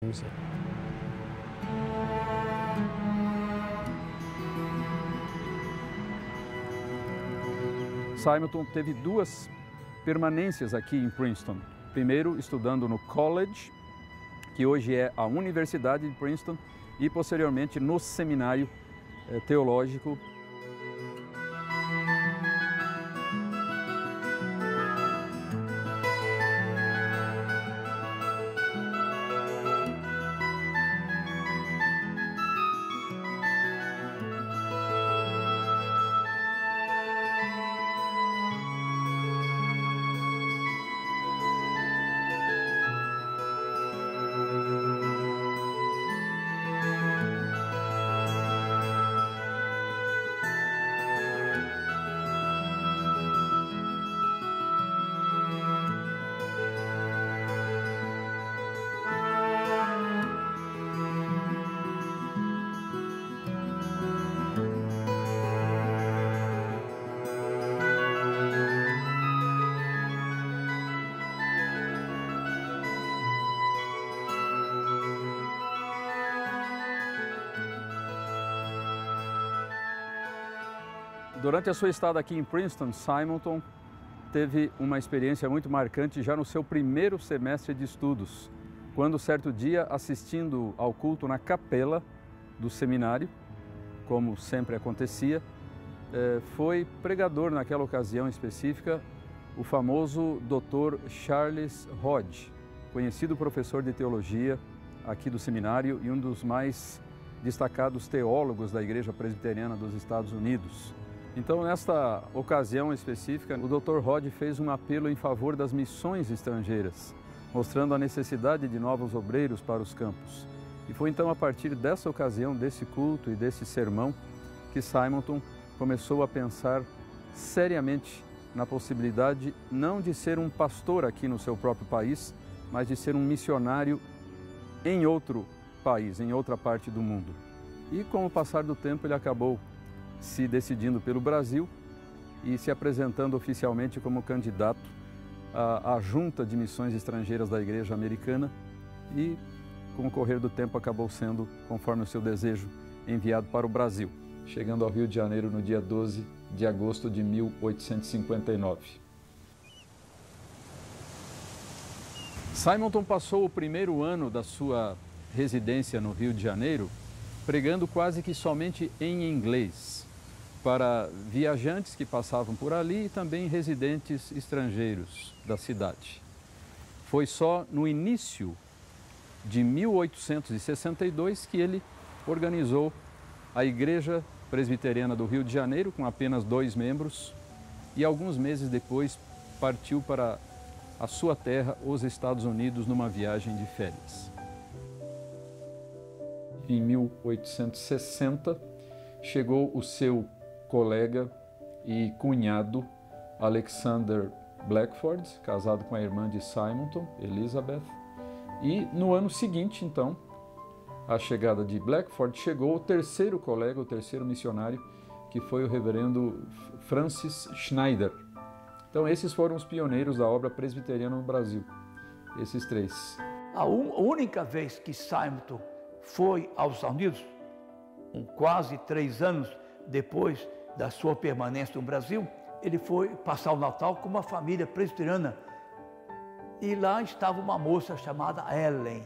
Vamos ver. Simonton teve duas permanências aqui em Princeton. Primeiro, estudando no College, que hoje é a Universidade de Princeton, e posteriormente no Seminário Teológico. Durante a sua estada aqui em Princeton, Simonton teve uma experiência muito marcante já no seu primeiro semestre de estudos, quando certo dia, assistindo ao culto na capela do seminário, como sempre acontecia, foi pregador naquela ocasião específica o famoso Dr. Charles Hodge, conhecido professor de teologia aqui do seminário e um dos mais destacados teólogos da Igreja Presbiteriana dos Estados Unidos. Então, nesta ocasião específica, o Dr. Hodge fez um apelo em favor das missões estrangeiras, mostrando a necessidade de novos obreiros para os campos. E foi então a partir dessa ocasião, desse culto e desse sermão, que Simonton começou a pensar seriamente na possibilidade não de ser um pastor aqui no seu próprio país, mas de ser um missionário em outro país, em outra parte do mundo. E com o passar do tempo ele acabou se decidindo pelo Brasil e se apresentando oficialmente como candidato à Junta de Missões Estrangeiras da Igreja Americana e, com o correr do tempo, acabou sendo, conforme o seu desejo, enviado para o Brasil, chegando ao Rio de Janeiro no dia 12 de agosto de 1859. Simonton passou o primeiro ano da sua residência no Rio de Janeiro pregando quase que somente em inglês, para viajantes que passavam por ali e também residentes estrangeiros da cidade. Foi só no início de 1862 que ele organizou a Igreja Presbiteriana do Rio de Janeiro, com apenas 2 membros, e alguns meses depois partiu para a sua terra, os Estados Unidos, numa viagem de férias. Em 1860, chegou o seu colega e cunhado Alexander Blackford, casado com a irmã de Simonton, Elizabeth, e no ano seguinte, então, à chegada de Blackford, chegou o terceiro colega, o terceiro missionário, que foi o reverendo Francis Schneider. Então, esses foram os pioneiros da obra presbiteriana no Brasil, esses 3. A única vez que Simonton foi aos Estados Unidos, quase 3 anos depois da sua permanência no Brasil, ele foi passar o Natal com uma família presbiteriana. E lá estava uma moça chamada Ellen.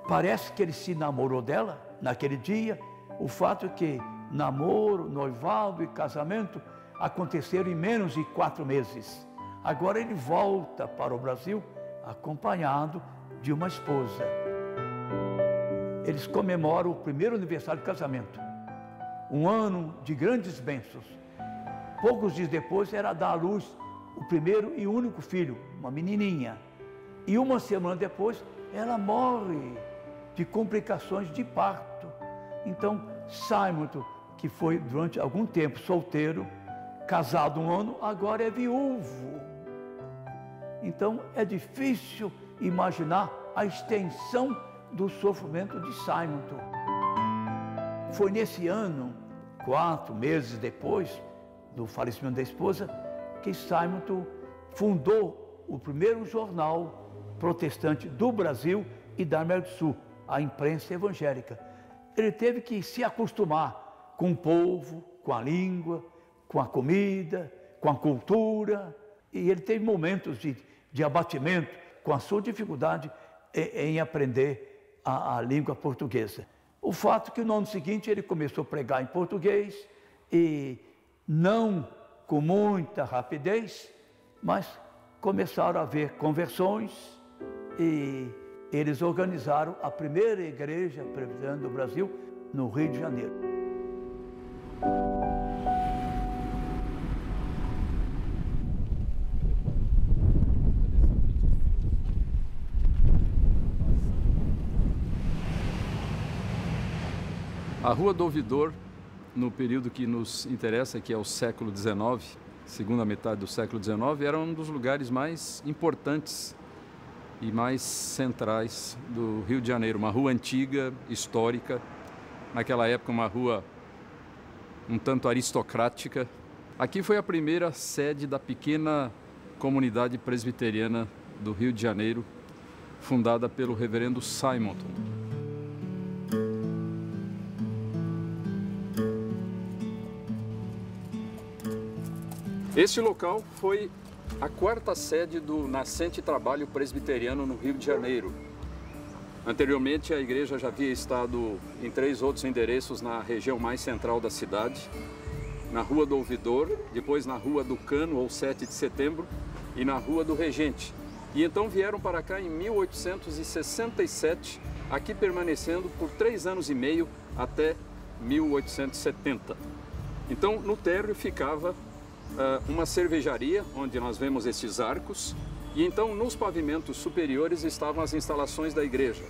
Parece que ele se namorou dela naquele dia. O fato é que namoro, noivado e casamento aconteceram em menos de 4 meses. Agora ele volta para o Brasil acompanhado de uma esposa. Eles comemoram o primeiro aniversário de casamento, um ano de grandes bênçãos. Poucos dias depois era dar à luz o primeiro e único filho, uma menininha. E uma semana depois ela morre de complicações de parto. Então Simonton, que foi durante algum tempo solteiro, casado 1 ano, agora é viúvo. Então é difícil imaginar a extensão do sofrimento de Simonton. Foi nesse ano, 4 meses depois do falecimento da esposa, que Simonton fundou o primeiro jornal protestante do Brasil e da América do Sul, a imprensa evangélica. Ele teve que se acostumar com o povo, com a língua, com a comida, com a cultura, e ele teve momentos de abatimento com a sua dificuldade em aprender a língua portuguesa. O fato é que no ano seguinte ele começou a pregar em português, e não com muita rapidez, mas começaram a haver conversões, e eles organizaram a primeira igreja presbiteriana do Brasil no Rio de Janeiro. A Rua do Ouvidor, no período que nos interessa, que é o século XIX, segunda metade do século XIX, era um dos lugares mais importantes e mais centrais do Rio de Janeiro. Uma rua antiga, histórica, naquela época uma rua um tanto aristocrática. Aqui foi a primeira sede da pequena comunidade presbiteriana do Rio de Janeiro, fundada pelo reverendo Simonton. Este local foi a quarta sede do nascente trabalho presbiteriano no Rio de Janeiro. Anteriormente, a igreja já havia estado em 3 outros endereços na região mais central da cidade, na Rua do Ouvidor, depois na Rua do Cano, ou 7 de Setembro, e na Rua do Regente. E então vieram para cá em 1867, aqui permanecendo por 3 anos e meio até 1870. Então, no térreo ficava uma cervejaria, onde nós vemos estes arcos, e então nos pavimentos superiores estavam as instalações da igreja.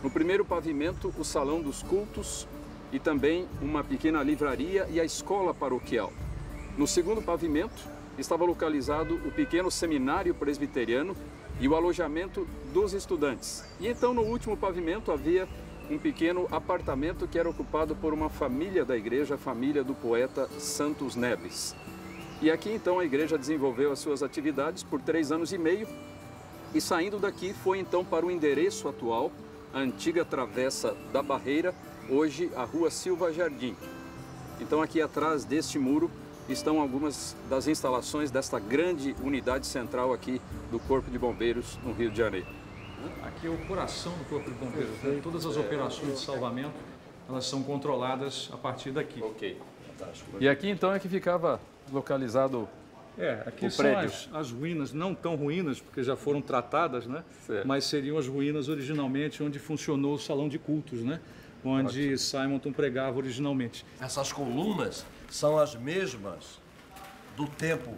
No primeiro pavimento, o salão dos cultos e também uma pequena livraria e a escola paroquial. No segundo pavimento estava localizado o pequeno seminário presbiteriano e o alojamento dos estudantes. E então no último pavimento havia um pequeno apartamento que era ocupado por uma família da igreja, a família do poeta Santos Neves. E aqui então a igreja desenvolveu as suas atividades por 3 anos e meio, e saindo daqui foi então para o endereço atual, a antiga Travessa da Barreira, hoje a Rua Silva Jardim. Então aqui atrás deste muro estão algumas das instalações desta grande unidade central aqui do Corpo de Bombeiros no Rio de Janeiro. Aqui é o coração do Corpo de Bombeiros, né? Todas as operações de salvamento, elas são controladas a partir daqui. Ok, fantástico. E aqui então é que ficava localizado aqui o são prédio. as ruínas, não tão ruínas, porque já foram tratadas, né? Certo. Mas seriam as ruínas originalmente onde funcionou o salão de cultos, né? Onde Simonton pregava originalmente. Essas colunas são as mesmas do tempo.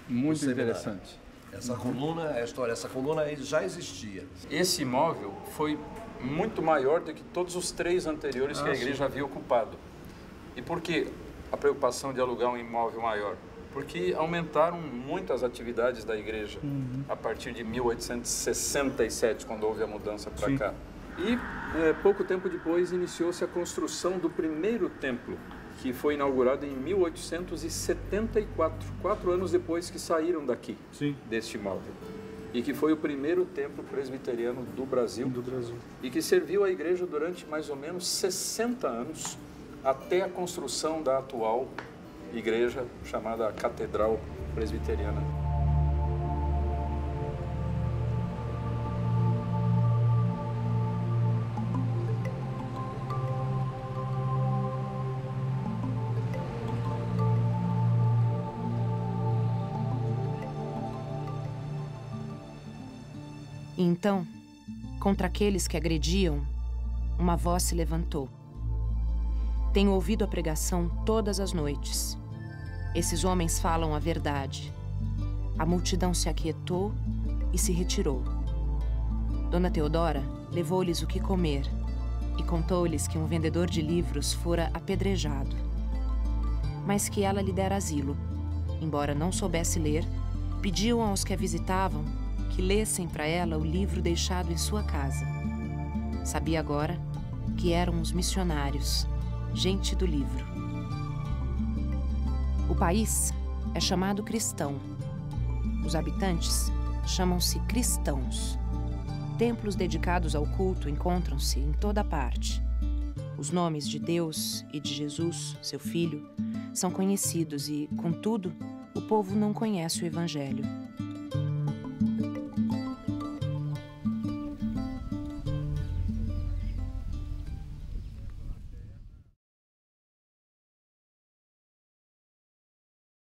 Muito do seminário. interessante. Essa coluna é a história, essa coluna já existia. Esse imóvel foi muito maior do que todos os 3 anteriores que a igreja havia ocupado. E por que a preocupação de alugar um imóvel maior? Porque aumentaram muito as atividades da igreja a partir de 1867, quando houve a mudança para cá. E pouco tempo depois iniciou-se a construção do primeiro templo, que foi inaugurado em 1874, 4 anos depois que saíram daqui, deste imóvel. E que foi o primeiro templo presbiteriano do Brasil. E que serviu à igreja durante mais ou menos 60 anos, até a construção da atual igreja chamada Catedral Presbiteriana. E então, contra aqueles que agrediam, uma voz se levantou. Tenho ouvido a pregação todas as noites. Esses homens falam a verdade. A multidão se aquietou e se retirou. Dona Teodora levou-lhes o que comer e contou-lhes que um vendedor de livros fora apedrejado, mas que ela lhe dera asilo. Embora não soubesse ler, pediam aos que a visitavam que lessem para ela o livro deixado em sua casa. Sabia agora que eram os missionários, gente do livro. O país é chamado cristão. Os habitantes chamam-se cristãos. Templos dedicados ao culto encontram-se em toda parte. Os nomes de Deus e de Jesus, seu Filho, são conhecidos e, contudo, o povo não conhece o Evangelho.